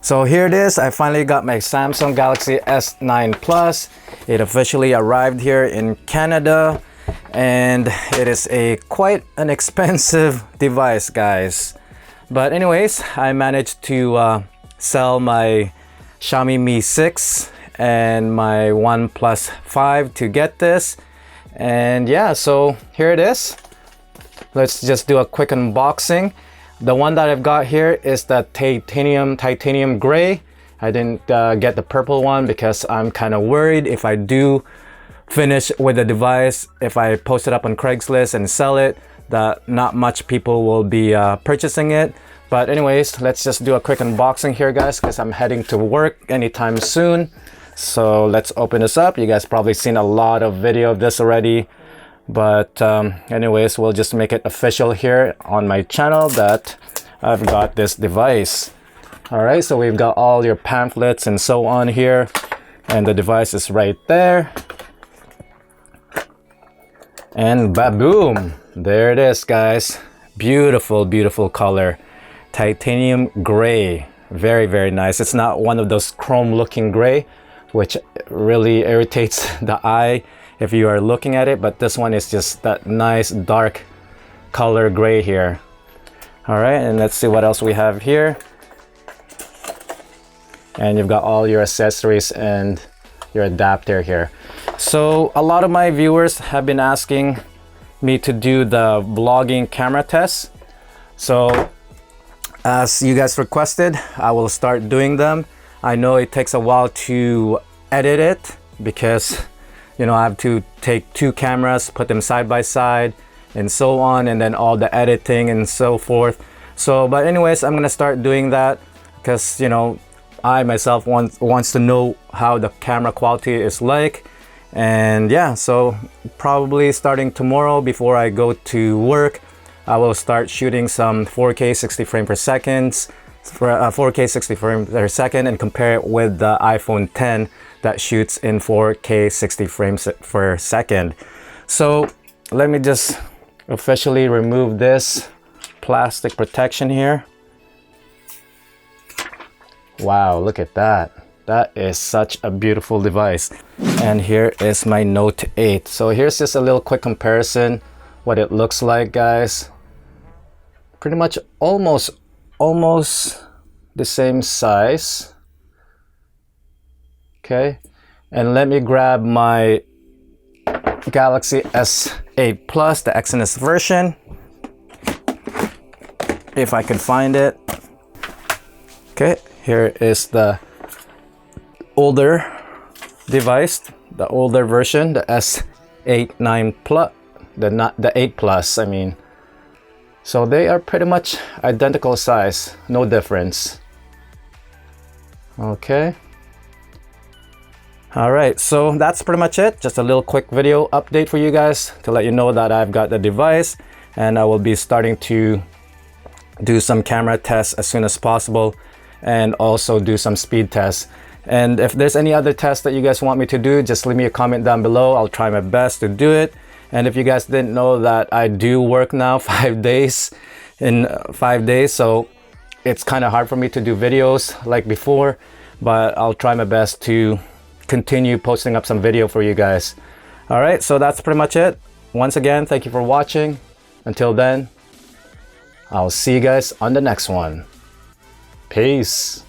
So here it is. I finally got my Samsung Galaxy S9 Plus. It officially arrived here in Canada, and it is quite an expensive device, guys. But anyways, I managed to sell my Xiaomi Mi 6 and my OnePlus 5 to get this. And yeah, so here it is. Let's just do a quick unboxing. The one that I've got here is the titanium gray. I didn't get the purple one because I'm kind of worried if I do finish with the device, if I post it up on Craigslist and sell it, that not much people will be purchasing it. But anyways, let's just do a quick unboxing here, guys, because I'm heading to work anytime soon. So let's open this up. You guys probably seen a lot of video of this already, but anyways, we'll just make it official here on my channel that I've got this device. All right, so we've got all your pamphlets and so on here, and the device is right there. And baboom, there it is, guys. Beautiful, beautiful color. Titanium gray. Very, very nice. It's not one of those chrome looking gray, which really irritates the eye if you are looking at it, but this one is just that nice dark color gray here. All right, and let's see what else we have here. And you've got all your accessories and your adapter here. So a lot of my viewers have been asking me to do the vlogging camera test. So as you guys requested, I will start doing them. I know it takes a while to edit it because, you know, I have to take two cameras, put them side by side and so on, and then all the editing and so forth. So, but anyways, I'm gonna start doing that because, you know, I myself wants to know how the camera quality is like. And yeah, so probably starting tomorrow before I go to work, I will start shooting some 4K 60 frames per second, 4K 60 frames per second, and compare it with the iPhone 10 that shoots in 4K 60 frames per second. So let me just officially remove this plastic protection here. Wow, look at that. That is such a beautiful device. And here is my Note 8. So here's just a little quick comparison what it looks like, guys. Pretty much almost the same size. Okay, and let me grab my Galaxy S8 Plus, the Exynos version, if I can find it. Okay, here is the older device, the older version, the S8 9 Plus, the 8 Plus, I mean. So they are pretty much identical size, no difference. Okay. All right, so that's pretty much it. Just a little quick video update for you guys to let you know that I've got the device, and I will be starting to do some camera tests as soon as possible and also do some speed tests. And if there's any other tests that you guys want me to do, just leave me a comment down below. I'll try my best to do it. And if you guys didn't know that I do work now 5 days in 5 days, so it's kind of hard for me to do videos like before, but I'll try my best to continue posting up some video for you guys. All right, so that's pretty much it. Once again, thank you for watching. Until then, I'll see you guys on the next one. Peace.